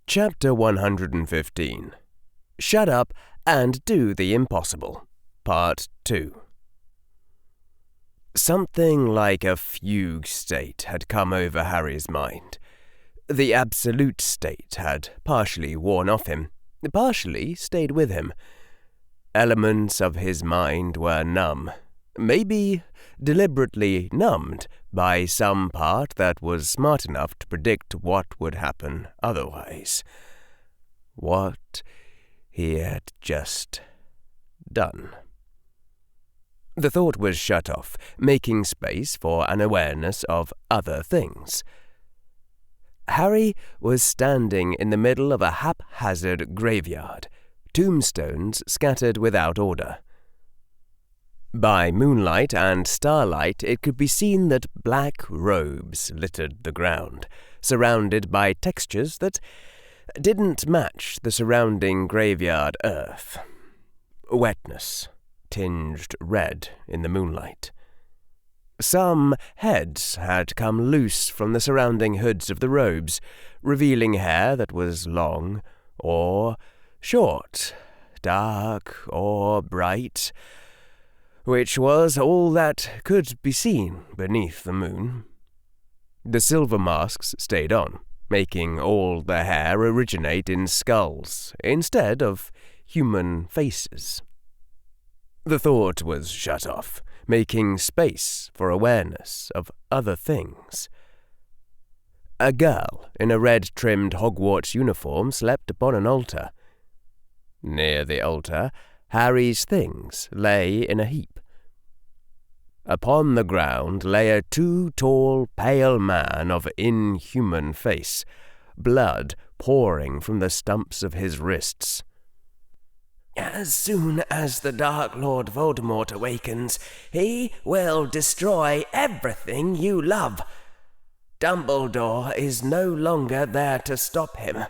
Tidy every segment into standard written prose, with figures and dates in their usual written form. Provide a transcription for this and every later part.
Chapter 115. Shut Up and Do the Impossible, Part 2. Something like a fugue state had come over Harry's mind. The absolute state had partially worn off him, partially stayed with him. Elements of his mind were numb, maybe deliberately numbed by some part that was smart enough to predict what would happen otherwise. What he had just done. The thought was shut off, making space for an awareness of other things. Harry was standing in the middle of a haphazard graveyard, tombstones scattered without order. By moonlight and starlight it could be seen that black robes littered the ground, surrounded by textures that didn't match the surrounding graveyard earth. Wetness, tinged red in the moonlight. Some heads had come loose from the surrounding hoods of the robes, revealing hair that was long or short, dark or bright, which was all that could be seen beneath the moon. The silver masks stayed on, making all the hair originate in skulls instead of human faces. The thought was shut off, making space for awareness of other things. A girl in a red-trimmed Hogwarts uniform slept upon an altar. Near the altar, Harry's things lay in a heap. Upon the ground lay a too-tall, pale man of inhuman face, blood pouring from the stumps of his wrists. "As soon as the Dark Lord Voldemort awakens, he will destroy everything you love. Dumbledore is no longer there to stop him.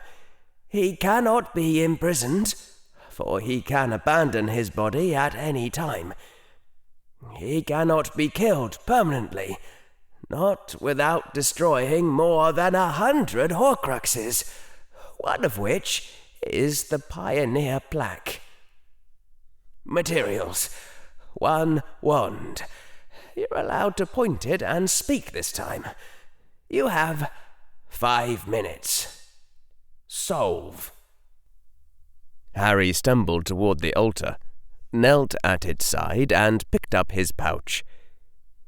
He cannot be imprisoned, for he can abandon his body at any time. He cannot be killed permanently, not without destroying more than 100 Horcruxes, one of which is the Pioneer plaque. Materials: 1 wand. You're allowed to point it and speak this time. You have 5 minutes. Solve." Harry stumbled toward the altar, knelt at its side, and picked up his pouch.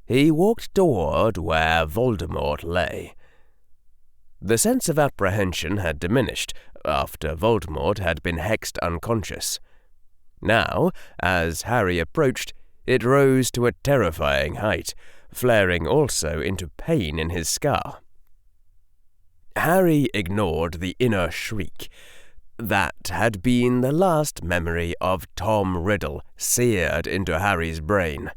He walked toward where Voldemort lay. The sense of apprehension had diminished after Voldemort had been hexed unconscious. Now, as Harry approached, it rose to a terrifying height, flaring also into pain in his skull. Harry ignored the inner shriek. That had been the last memory of Tom Riddle seared into Harry's brain,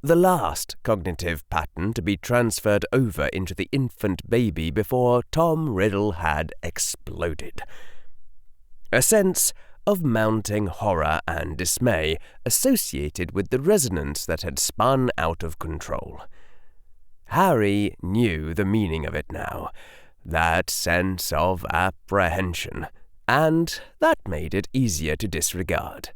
the last cognitive pattern to be transferred over into the infant baby before Tom Riddle had exploded. A sense of mounting horror and dismay associated with the resonance that had spun out of control. Harry knew the meaning of it now, that sense of apprehension, and that made it easier to disregard.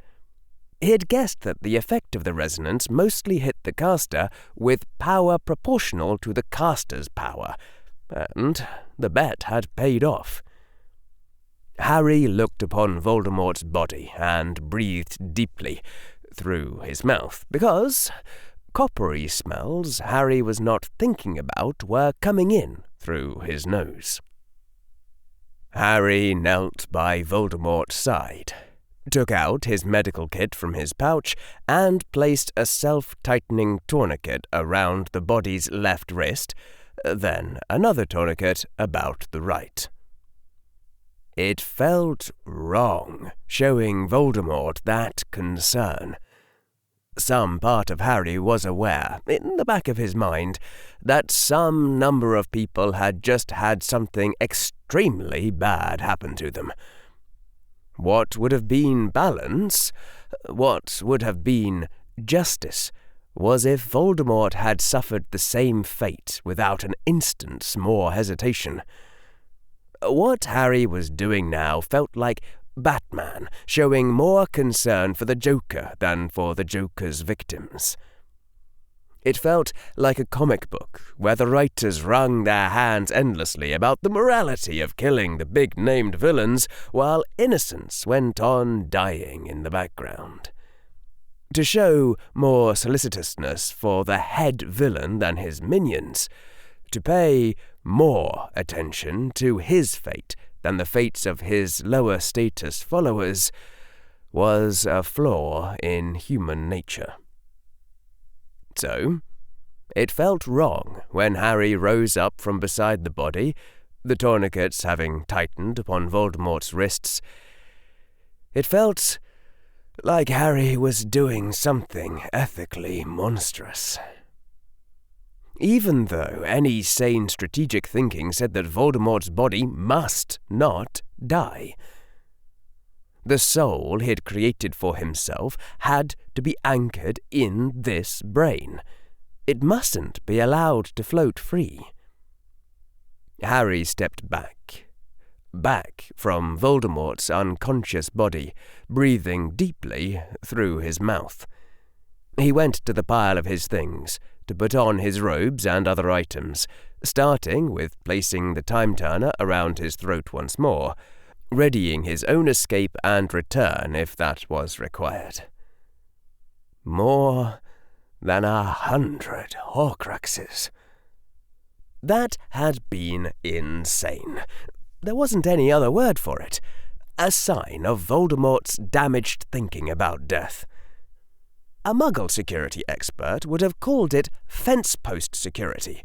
He had guessed that the effect of the resonance mostly hit the caster with power proportional to the caster's power, and the bet had paid off. Harry looked upon Voldemort's body and breathed deeply through his mouth, because coppery smells Harry was not thinking about were coming in through his nose. Harry knelt by Voldemort's side, took out his medical kit from his pouch, and placed a self-tightening tourniquet around the body's left wrist, then another tourniquet about the right. It felt wrong, showing Voldemort that concern. Some part of Harry was aware, in the back of his mind, that some number of people had just had something extremely bad happen to them. What would have been balance, what would have been justice, was if Voldemort had suffered the same fate without an instant's more hesitation. What Harry was doing now felt like Batman showing more concern for the Joker than for the Joker's victims. It felt like a comic book where the writers wrung their hands endlessly about the morality of killing the big-named villains while innocents went on dying in the background. To show more solicitousness for the head villain than his minions, to pay more attention to his fate than the fates of his lower-status followers, was a flaw in human nature. So, it felt wrong when Harry rose up from beside the body, the tourniquets having tightened upon Voldemort's wrists. It felt like Harry was doing something ethically monstrous. Even though any sane strategic thinking said that Voldemort's body must not die. The soul he had created for himself had to be anchored in this brain. It mustn't be allowed to float free. Harry stepped back from Voldemort's unconscious body, breathing deeply through his mouth. He went to the pile of his things to put on his robes and other items, starting with placing the time-turner around his throat once more, readying his own escape and return if that was required. More than 100 Horcruxes. That had been insane. There wasn't any other word for it. A sign of Voldemort's damaged thinking about death. A Muggle security expert would have called it fence post security,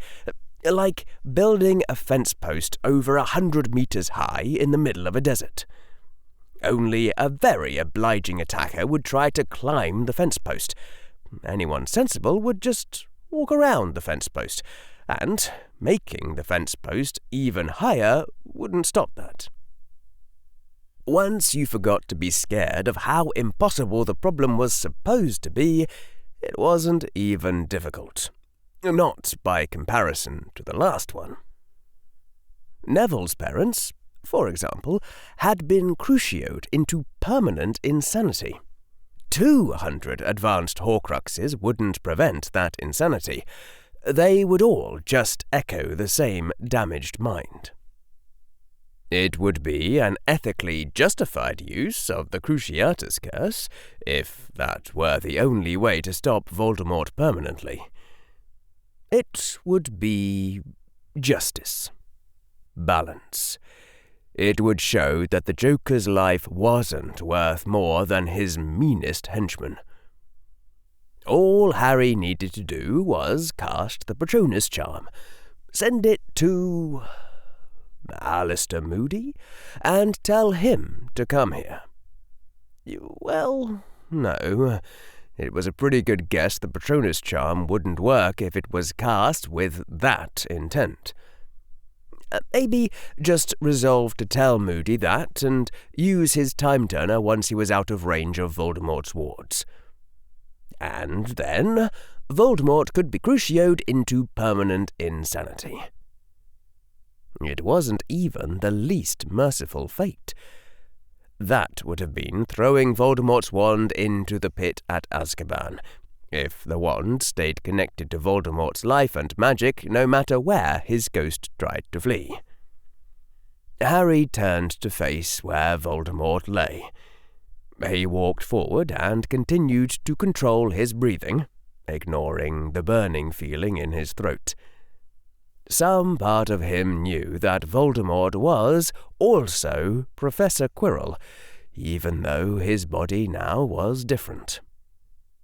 like building a fence post over 100 meters high in the middle of a desert. Only a very obliging attacker would try to climb the fence post. Anyone sensible would just walk around the fence post, and making the fence post even higher wouldn't stop that. Once you forgot to be scared of how impossible the problem was supposed to be, it wasn't even difficult. Not by comparison to the last one. Neville's parents, for example, had been crucioed into permanent insanity. 200 advanced Horcruxes wouldn't prevent that insanity. They would all just echo the same damaged mind. It would be an ethically justified use of the Cruciatus Curse, if that were the only way to stop Voldemort permanently. It would be justice. Balance. It would show that the Joker's life wasn't worth more than his meanest henchman. All Harry needed to do was cast the Patronus charm, send it to Alistair Moody, and tell him to come here. Well, no. It was a pretty good guess the Patronus charm wouldn't work if it was cast with that intent. Maybe just resolve to tell Moody that and use his time-turner once he was out of range of Voldemort's wards. And then Voldemort could be crucioed into permanent insanity. It wasn't even the least merciful fate. That would have been throwing Voldemort's wand into the pit at Azkaban, if the wand stayed connected to Voldemort's life and magic no matter where his ghost tried to flee. Harry turned to face where Voldemort lay. He walked forward and continued to control his breathing, ignoring the burning feeling in his throat. Some part of him knew that Voldemort was also Professor Quirrell, even though his body now was different.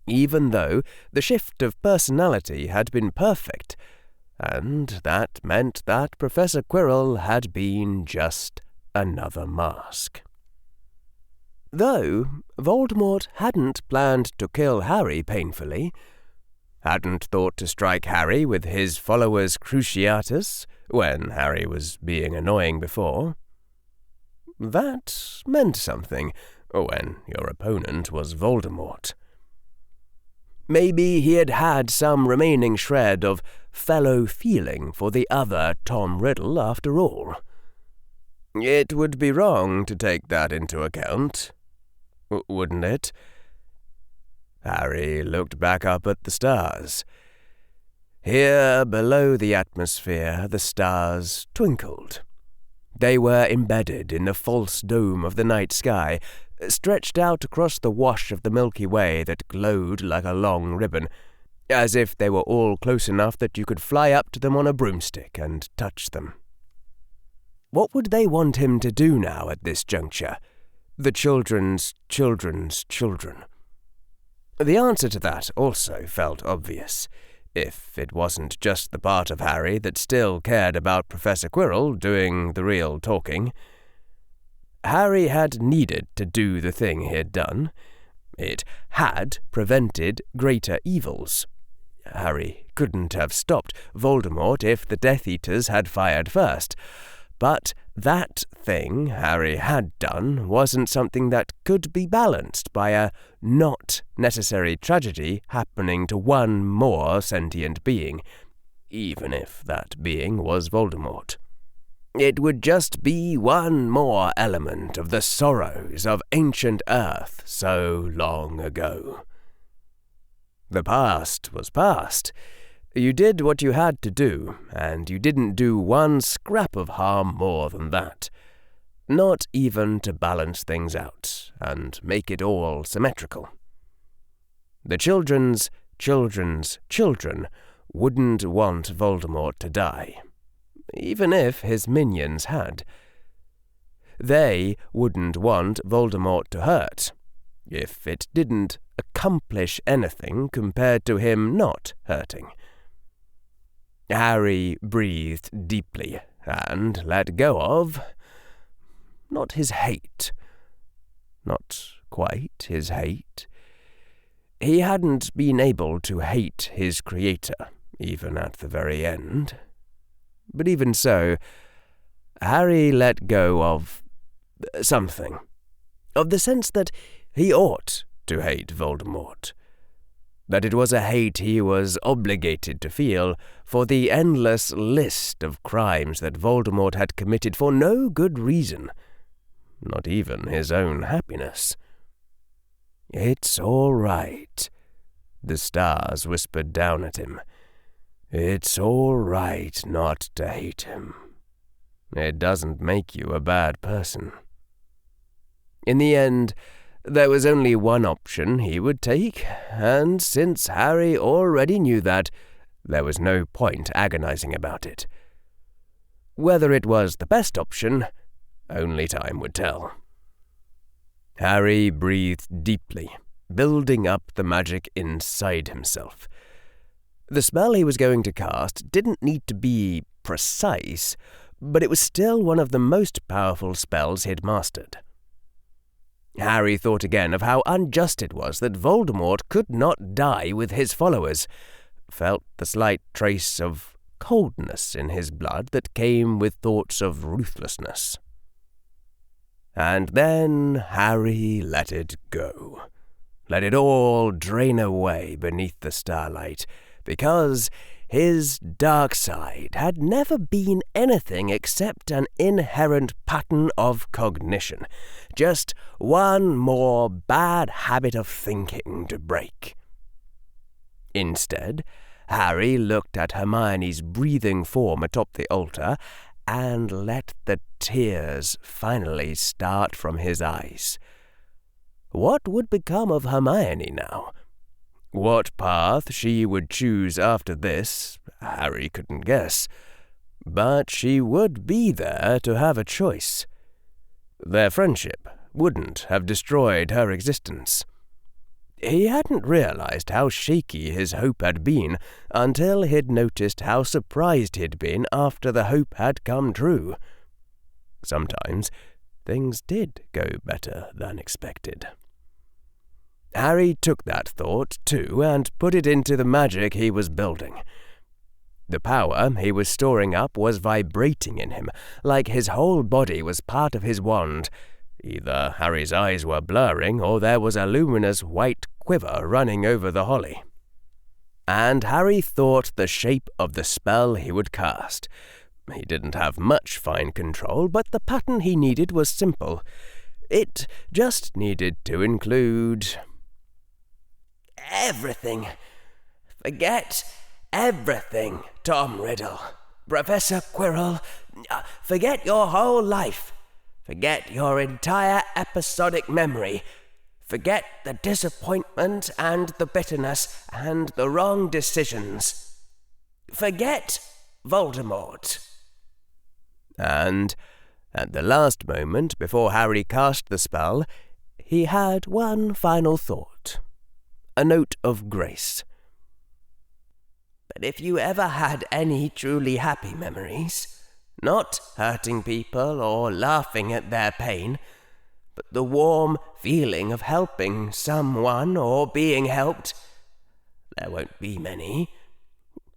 Even though the shift of personality had been perfect, and that meant that Professor Quirrell had been just another mask. Though Voldemort hadn't planned to kill Harry painfully, hadn't thought to strike Harry with his follower's Cruciatus when Harry was being annoying before. That meant something when your opponent was Voldemort. Maybe he had had some remaining shred of fellow feeling for the other Tom Riddle after all. It would be wrong to take that into account, wouldn't it? Harry looked back up at the stars. Here, below the atmosphere, the stars twinkled. They were embedded in the false dome of the night sky, stretched out across the wash of the Milky Way that glowed like a long ribbon, as if they were all close enough that you could fly up to them on a broomstick and touch them. What would they want him to do now at this juncture? The children's children's children. The answer to that also felt obvious, if it wasn't just the part of Harry that still cared about Professor Quirrell doing the real talking. Harry had needed to do the thing he had done. It had prevented greater evils. Harry couldn't have stopped Voldemort if the Death Eaters had fired first. But that thing Harry had done wasn't something that could be balanced by a not necessary tragedy happening to one more sentient being, even if that being was Voldemort. It would just be one more element of the sorrows of ancient Earth so long ago. The past was past. You did what you had to do, and you didn't do one scrap of harm more than that. Not even to balance things out and make it all symmetrical. The children's children's children wouldn't want Voldemort to die, even if his minions had. They wouldn't want Voldemort to hurt, if it didn't accomplish anything compared to him not hurting. Harry breathed deeply and let go of, not his hate, not quite his hate. He hadn't been able to hate his creator, even at the very end. But even so, Harry let go of something, of the sense that he ought to hate Voldemort, that it was a hate he was obligated to feel for the endless list of crimes that Voldemort had committed for no good reason, not even his own happiness. "It's all right," the stars whispered down at him. "It's all right not to hate him. It doesn't make you a bad person." In the end, there was only one option he would take, and since Harry already knew that, there was no point agonizing about it. Whether it was the best option, only time would tell. Harry breathed deeply, building up the magic inside himself. The spell he was going to cast didn't need to be precise, but it was still one of the most powerful spells he'd mastered. Harry thought again of how unjust it was that Voldemort could not die with his followers, felt the slight trace of coldness in his blood that came with thoughts of ruthlessness. And then Harry let it go. Let it all drain away beneath the starlight, because his dark side had never been anything except an inherent pattern of cognition, just one more bad habit of thinking to break. Instead, Harry looked at Hermione's breathing form atop the altar and let the tears finally start from his eyes. What would become of Hermione now? What path she would choose after this, Harry couldn't guess, but she would be there to have a choice. Their friendship wouldn't have destroyed her existence. He hadn't realized how shaky his hope had been until he'd noticed how surprised he'd been after the hope had come true. Sometimes things did go better than expected. Harry took that thought, too, and put it into the magic he was building. The power he was storing up was vibrating in him, like his whole body was part of his wand. Either Harry's eyes were blurring, or there was a luminous white quiver running over the holly. And Harry thought the shape of the spell he would cast. He didn't have much fine control, but the pattern he needed was simple. It just needed to include everything. Forget everything, Tom Riddle. Professor Quirrell, forget your whole life. Forget your entire episodic memory. Forget the disappointment and the bitterness and the wrong decisions. Forget Voldemort. And at the last moment before Harry cast the spell, he had one final thought. A note of grace. But if you ever had any truly happy memories, not hurting people or laughing at their pain, but the warm feeling of helping someone or being helped, there won't be many.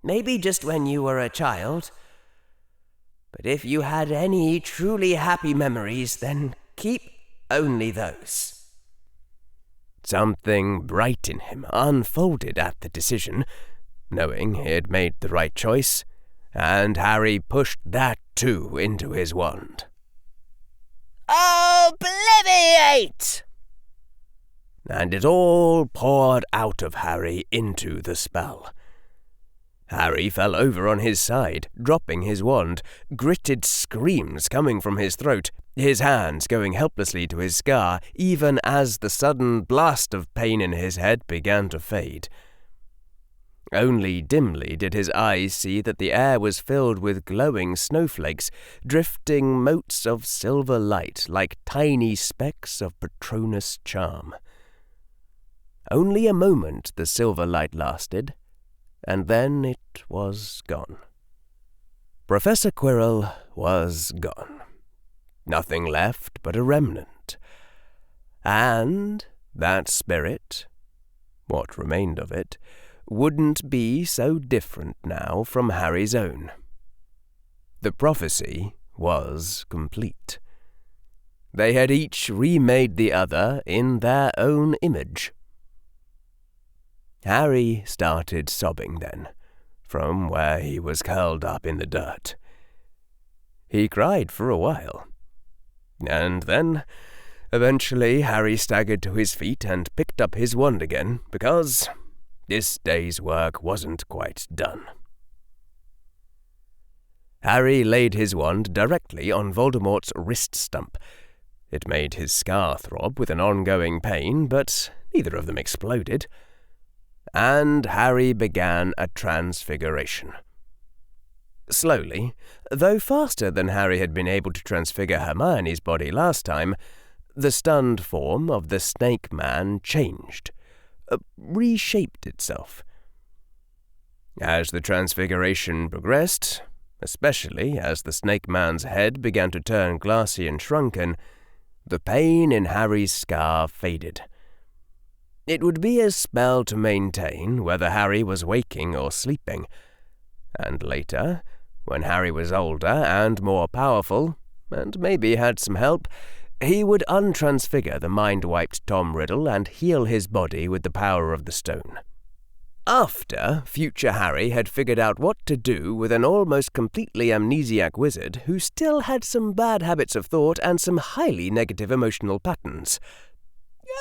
Maybe just when you were a child. But if you had any truly happy memories, then keep only those. Something bright in him unfolded at the decision, knowing he had made the right choice, and Harry pushed that too into his wand. Obliviate! And it all poured out of Harry into the spell. Harry fell over on his side, dropping his wand, gritted screams coming from his throat, his hands going helplessly to his scar, even as the sudden blast of pain in his head began to fade. Only dimly did his eyes see that the air was filled with glowing snowflakes, drifting motes of silver light like tiny specks of Patronus charm. Only a moment the silver light lasted, and then it was gone. Professor Quirrell was gone. Nothing left but a remnant. And that spirit, what remained of it, wouldn't be so different now from Harry's own. The prophecy was complete. They had each remade the other in their own image. Harry started sobbing then, from where he was curled up in the dirt. He cried for a while, and then, eventually, Harry staggered to his feet and picked up his wand again, because this day's work wasn't quite done. Harry laid his wand directly on Voldemort's wrist stump. It made his scar throb with an ongoing pain, but neither of them exploded. And Harry began a transfiguration. Slowly, though faster than Harry had been able to transfigure Hermione's body last time, the stunned form of the Snake Man changed, reshaped itself. As the transfiguration progressed, especially as the Snake Man's head began to turn glassy and shrunken, the pain in Harry's scar faded. It would be a spell to maintain whether Harry was waking or sleeping, and later, when Harry was older and more powerful, and maybe had some help, he would untransfigure the mind-wiped Tom Riddle and heal his body with the power of the stone. After future Harry had figured out what to do with an almost completely amnesiac wizard who still had some bad habits of thought and some highly negative emotional patterns.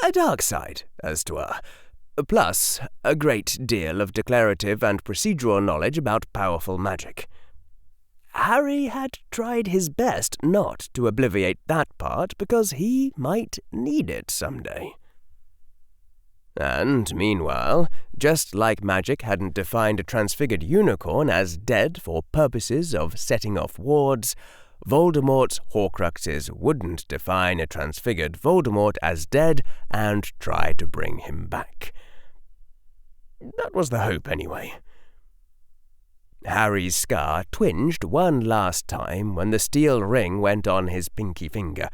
A dark side, as 'twere, plus a great deal of declarative and procedural knowledge about powerful magic. Harry had tried his best not to obliviate that part because he might need it someday. And meanwhile, just like magic hadn't defined a transfigured unicorn as dead for purposes of setting off wards, Voldemort's Horcruxes wouldn't define a transfigured Voldemort as dead and try to bring him back. That was the hope, anyway. Harry's scar twinged one last time when the steel ring went on his pinky finger,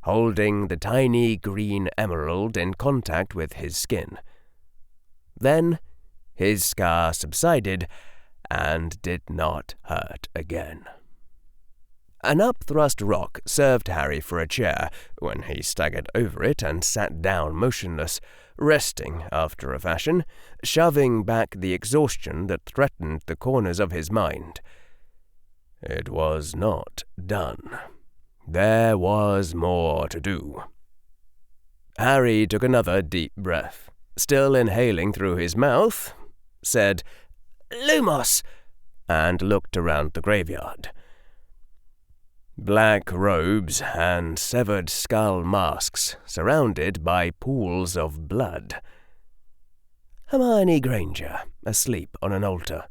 holding the tiny green emerald in contact with his skin. Then his scar subsided and did not hurt again. An up-thrust rock served Harry for a chair when he staggered over it and sat down motionless, resting after a fashion, shoving back the exhaustion that threatened the corners of his mind. It was not done. There was more to do. Harry took another deep breath, still inhaling through his mouth, said, "Lumos," and looked around the graveyard. Black robes and severed skull masks surrounded by pools of blood. Hermione Granger, asleep on an altar.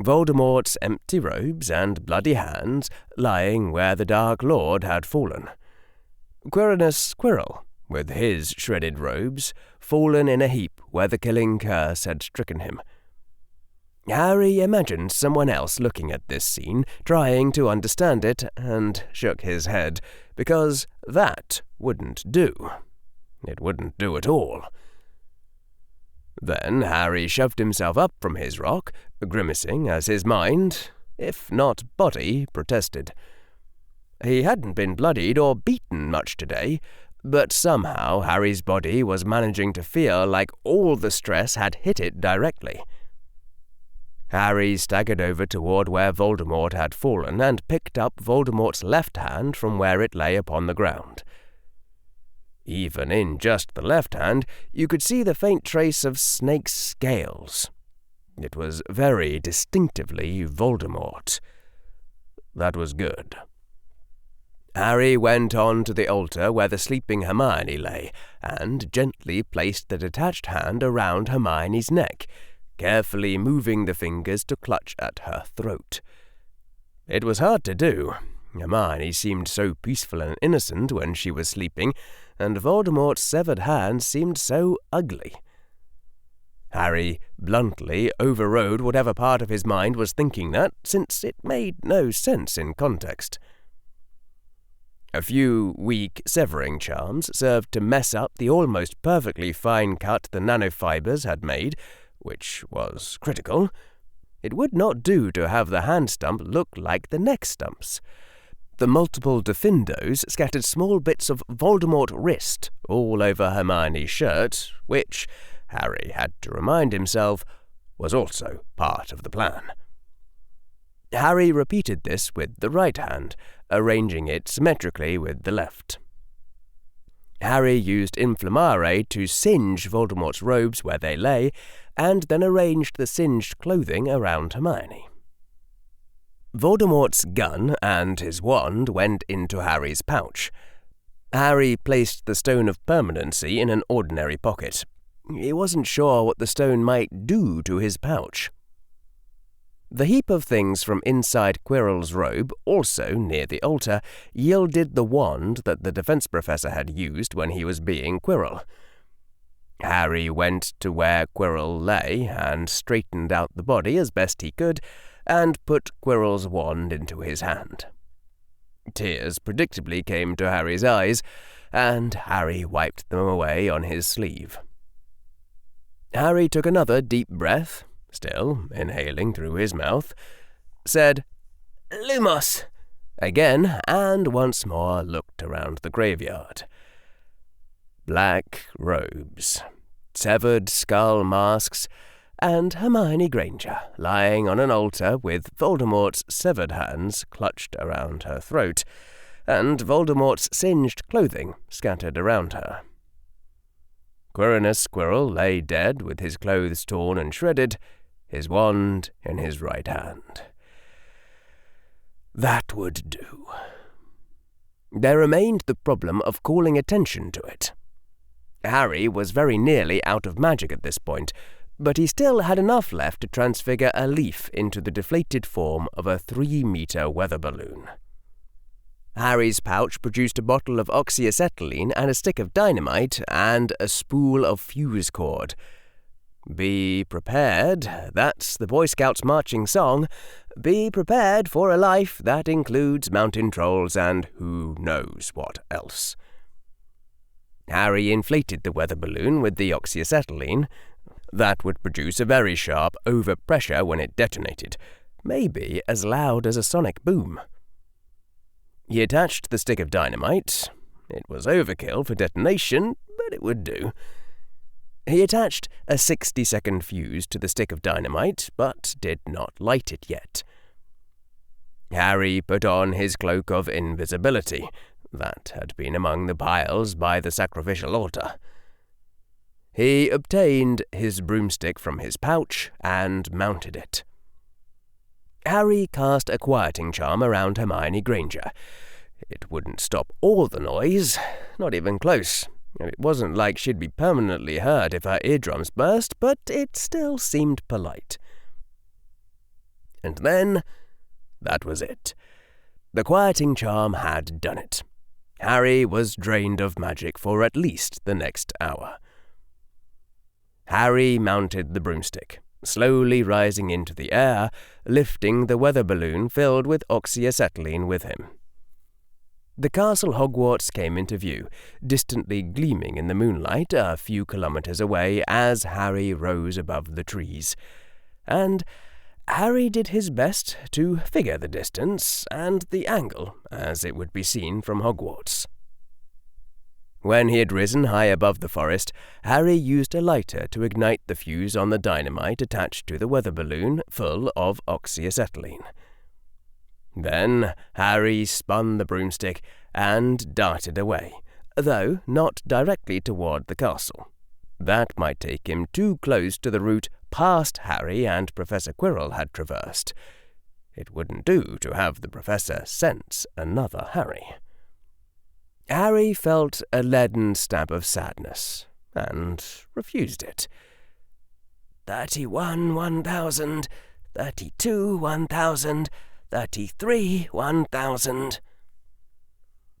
Voldemort's empty robes and bloody hands lying where the Dark Lord had fallen. Quirinus Quirrell, with his shredded robes, fallen in a heap where the killing curse had stricken him. Harry imagined someone else looking at this scene, trying to understand it, and shook his head, because that wouldn't do. It wouldn't do at all. Then Harry shoved himself up from his rock, grimacing as his mind, if not body, protested. He hadn't been bloodied or beaten much today, but somehow Harry's body was managing to feel like all the stress had hit it directly. Harry staggered over toward where Voldemort had fallen and picked up Voldemort's left hand from where it lay upon the ground. Even in just the left hand, you could see the faint trace of snake's scales. It was very distinctively Voldemort. That was good. Harry went on to the altar where the sleeping Hermione lay, and gently placed the detached hand around Hermione's neck, carefully moving the fingers to clutch at her throat. It was hard to do. Hermione seemed so peaceful and innocent when she was sleeping, and Voldemort's severed hand seemed so ugly. Harry bluntly overrode whatever part of his mind was thinking that, since it made no sense in context. A few weak severing charms served to mess up the almost perfectly fine cut the nanofibers had made, which was critical. It would not do to have the hand stump look like the neck stumps. The multiple diffindos scattered small bits of Voldemort wrist all over Hermione's shirt, which, Harry had to remind himself, was also part of the plan. Harry repeated this with the right hand, arranging it symmetrically with the left. Harry used Inflammare to singe Voldemort's robes where they lay, and then arranged the singed clothing around Hermione. Voldemort's gun and his wand went into Harry's pouch. Harry placed the Stone of Permanency in an ordinary pocket. He wasn't sure what the stone might do to his pouch. The heap of things from inside Quirrell's robe, also near the altar, yielded the wand that the defense professor had used when he was being Quirrell. Harry went to where Quirrell lay and straightened out the body as best he could, and put Quirrell's wand into his hand. Tears predictably came to Harry's eyes, and Harry wiped them away on his sleeve. Harry took another deep breath, still inhaling through his mouth, said, "Lumos," again, and once more looked around the graveyard. Black robes, severed skull masks, and Hermione Granger lying on an altar with Voldemort's severed hands clutched around her throat, and Voldemort's singed clothing scattered around her. Quirinus Quirrell lay dead with his clothes torn and shredded, his wand in his right hand. That would do. There remained the problem of calling attention to it. Harry was very nearly out of magic at this point, but he still had enough left to transfigure a leaf into the deflated form of a 3-meter weather balloon. Harry's pouch produced a bottle of oxyacetylene and a stick of dynamite and a spool of fuse cord. Be prepared, that's the Boy Scouts' marching song. Be prepared for a life that includes mountain trolls and who knows what else. Harry inflated the weather balloon with the oxyacetylene. That would produce a very sharp overpressure when it detonated, maybe as loud as a sonic boom. He attached the stick of dynamite. It was overkill for detonation, but it would do. He attached a 60-second fuse to the stick of dynamite, but did not light it yet. Harry put on his cloak of invisibility that had been among the piles by the sacrificial altar. He obtained his broomstick from his pouch and mounted it. Harry cast a quieting charm around Hermione Granger. It wouldn't stop all the noise, not even close. It wasn't like she'd be permanently hurt if her eardrums burst, but it still seemed polite. And then, that was it. The quieting charm had done it. Harry was drained of magic for at least the next hour. Harry mounted the broomstick, slowly rising into the air, lifting the weather balloon filled with oxyacetylene with him. The castle Hogwarts came into view, distantly gleaming in the moonlight a few kilometers away as Harry rose above the trees. And Harry did his best to figure the distance and the angle as it would be seen from Hogwarts. When he had risen high above the forest, Harry used a lighter to ignite the fuse on the dynamite attached to the weather balloon full of oxyacetylene. Then Harry spun the broomstick and darted away, though not directly toward the castle. That might take him too close to the route past Harry and Professor Quirrell had traversed. It wouldn't do to have the Professor sense another Harry. Harry felt a leaden stab of sadness, and refused it. 31 1,000, 32 1,000, 33 1,000.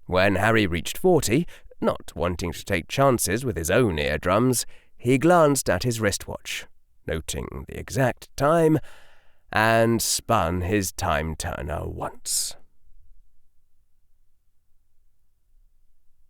When Harry reached 40, not wanting to take chances with his own eardrums, he glanced at his wristwatch, noting the exact time, and spun his time turner once.